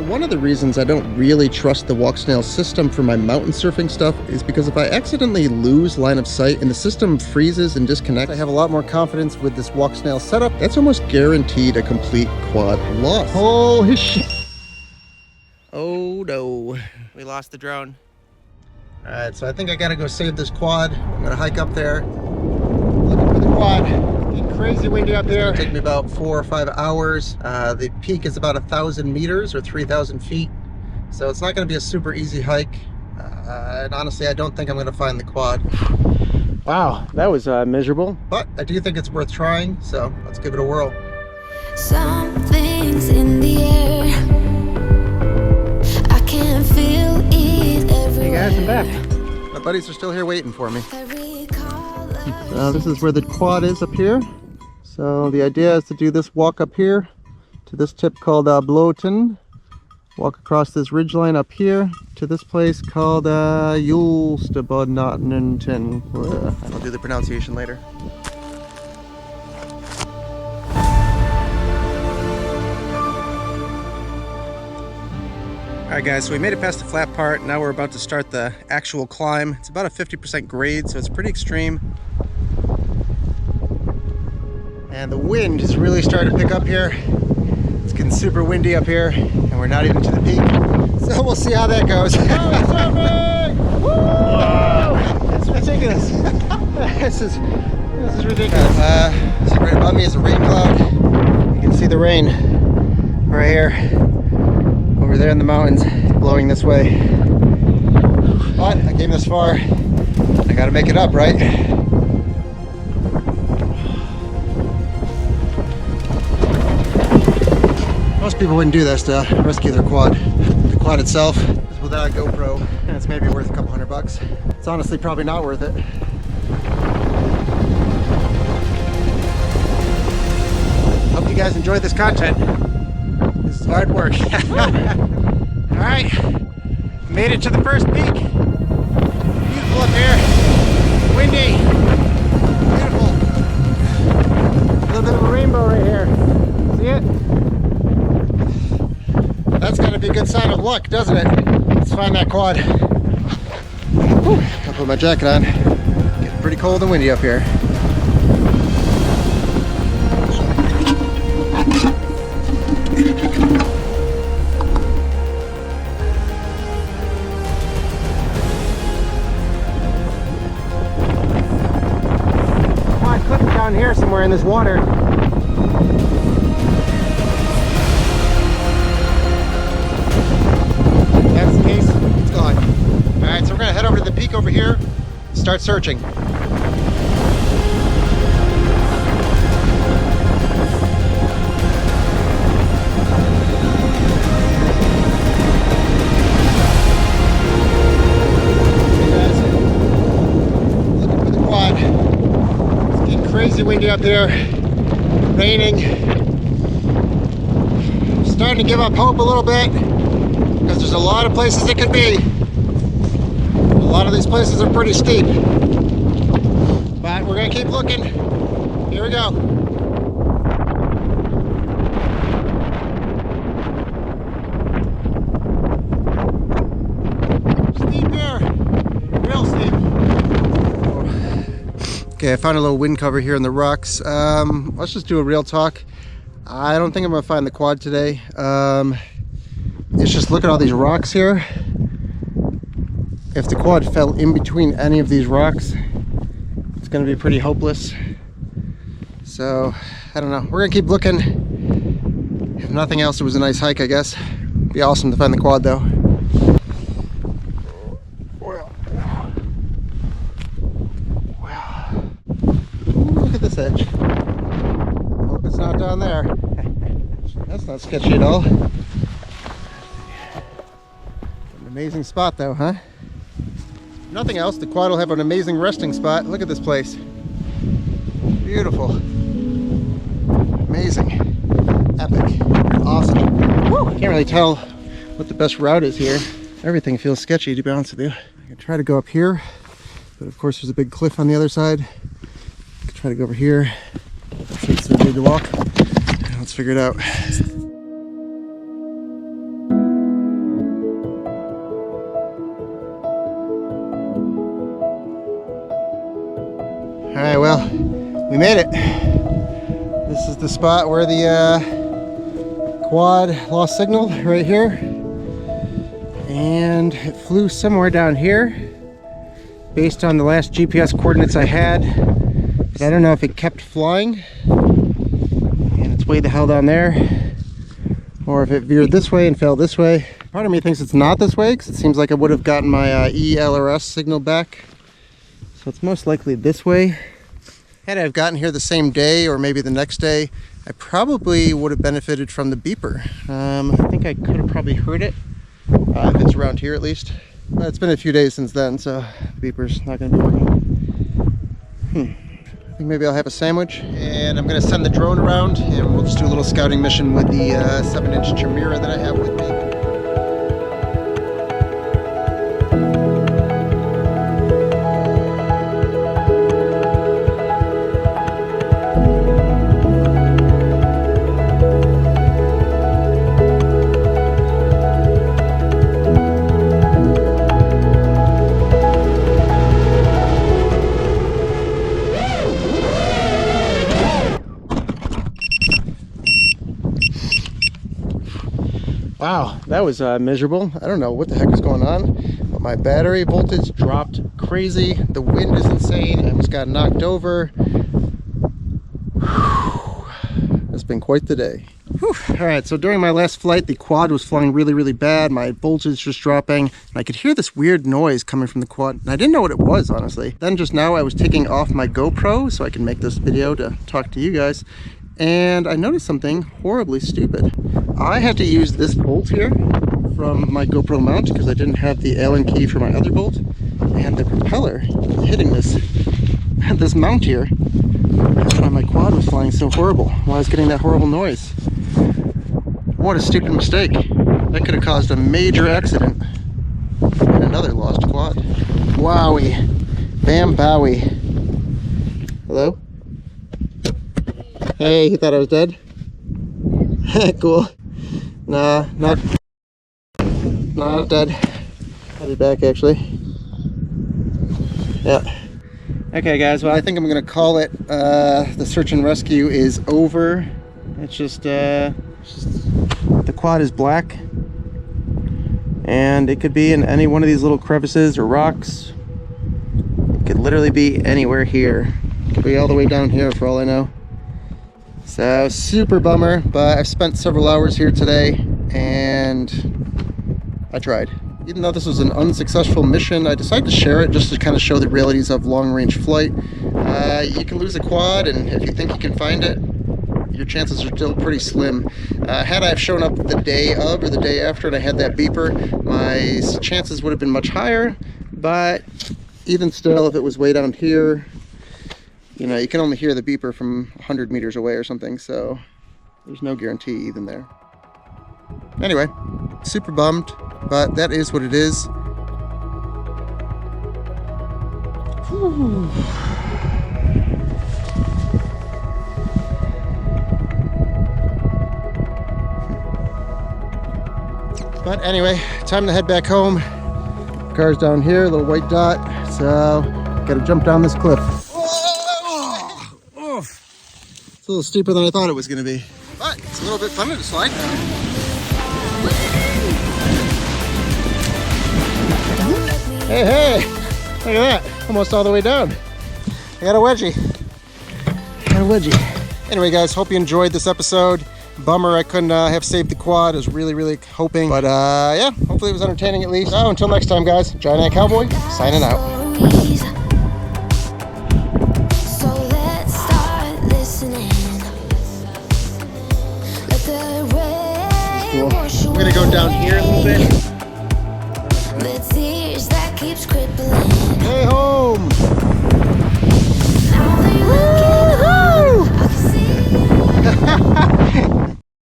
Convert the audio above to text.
So one of the reasons I don't really trust the WalkSnail system for my mountain surfing stuff is because if I accidentally lose line of sight and the system freezes and disconnects, I have a lot more confidence with this WalkSnail setup. That's almost guaranteed a complete quad loss. Holy shit. Oh no. We lost the drone. All right, so I think I gotta go save this quad. I'm gonna hike up there, looking for the quad. It's crazy windy up there. It's gonna take me about 4 or 5 hours. The peak is about 1,000 meters or 3,000 feet. So it's not gonna be a super easy hike. And honestly, I don't think I'm gonna find the quad. Wow, that was miserable. But I do think it's worth trying, so let's give it a whirl. Something's in the air. I can feel it everywhere. Hey guys, I'm back. My buddies are still here waiting for me. This is where the quad is up here. So the idea is to do this walk up here to this tip called Bloten. Walk across this ridgeline up here to this place called Julstebodnotnenten. I'll do the pronunciation later. Alright guys, so we made it past the flat part. Now we're about to start the actual climb. It's about a 50% grade, so it's pretty extreme. And the wind is really starting to pick up here. It's getting super windy up here, and we're not even to the peak. So we'll see how that goes. Woo! It's ridiculous. This is ridiculous. So right above me is a rain cloud. You can see the rain right here. Over there in the mountains, blowing this way. But I came this far. I gotta make it up, right? Most people wouldn't do this to rescue their quad. The quad itself is without a GoPro, and it's maybe worth a couple $100. It's honestly probably not worth it. Hope you guys enjoyed this content. This is hard work. All right, made it to the first peak. Beautiful up here, windy, beautiful. A little bit of a rainbow right here. See it? That's gotta be a good sign of luck, doesn't it? Let's find that quad. Whew. I'll put my jacket on. Getting pretty cold and windy up here. Down here somewhere in this water. If that's the case, it's gone. Alright, so we're gonna head over to the peak over here, start searching. Crazy windy up there, raining. Starting to give up hope a little bit because there's a lot of places it could be. A lot of these places are pretty steep, but we're gonna keep looking. Here we go. Steep here, real steep. Okay, I found a little wind cover here in the rocks. Let's just do a real talk. I don't think I'm gonna find the quad today. It's just look at all these rocks here. If the quad fell in between any of these rocks, it's gonna be pretty hopeless. So, I don't know. We're gonna keep looking. If nothing else, it was a nice hike, I guess. Be awesome to find the quad though. This edge. Hope it's not down there. That's not sketchy at all. An amazing spot though, huh? If nothing else, the quad will have an amazing resting spot. Look at this place. Beautiful. Amazing. Epic. Awesome. Woo! Can't really tell what the best route is here. Everything feels sketchy, to be honest with you. I can try to go up here, but of course there's a big cliff on the other side. Try to go over here. See it's so big to walk. Let's figure it out. made it. This is the spot where the quad lost signal, right here. And it flew somewhere down here based on the last GPS coordinates I had. But I don't know if it kept flying and it's way the hell down there, or if it veered this way and fell this way. Part of me thinks it's not this way because it seems like I would have gotten my ELRS signal back. So it's most likely this way. Had I have gotten here the same day or maybe the next day, I probably would have benefited from the beeper. I think I could have probably heard it, if it's around here at least. But it's been a few days since then, so the beeper's not going to be working. I think maybe I'll have a sandwich, and I'm going to send the drone around, and we'll just do a little scouting mission with the 7-inch Chimera that I have with me. Wow, that was miserable. I don't know what the heck is going on, but my battery voltage dropped crazy. The wind is insane. I almost got knocked over. Whew. It's been quite the day. Whew. All right, so during my last flight, the quad was flying really, really bad. My voltage was dropping, and I could hear this weird noise coming from the quad, and I didn't know what it was, honestly. Then just now I was taking off my GoPro so I can make this video to talk to you guys, and I noticed something horribly stupid. I had to use this bolt here from my GoPro mount because I didn't have the Allen key for my other bolt, and the propeller was hitting this mount here. That's why my quad was flying so horrible, why I was getting that horrible noise. What a stupid mistake. That could have caused a major accident and another lost quad. Wowie. Bam bowie. Hello? Hey, you thought I was dead? Cool. Nah, not dead. I'll be back actually. Yeah. Okay guys, well I think I'm gonna call it. The search and rescue is over. It's just the quad is black, and it could be in any one of these little crevices or rocks. It could literally be anywhere here. It could be all the way down here for all I know. So super bummer, but I've spent several hours here today and I tried. Even though this was an unsuccessful mission, I decided to share it just to kind of show the realities of long-range flight. You can lose a quad, and if you think you can find it, your chances are still pretty slim. Had I have shown up the day of or the day after and I had that beeper, my chances would have been much higher, but even still, if it was way down here, you know, you can only hear the beeper from 100 meters away or something, so there's no guarantee even there. Anyway, super bummed, but that is what it is. Whew. But anyway, time to head back home. Car's down here, a little white dot, so gotta jump down this cliff. It's a little steeper than I thought it was going to be, but it's a little bit funner to slide down. Hey, look at that, almost all the way down. I got a wedgie. Anyway guys, hope you enjoyed this episode. Bummer I couldn't have saved the quad. I was really hoping, but yeah, hopefully it was entertaining at least. So until next time guys, Giant Ant Cowboy signing out. Cool. I'm gonna go down here a little bit.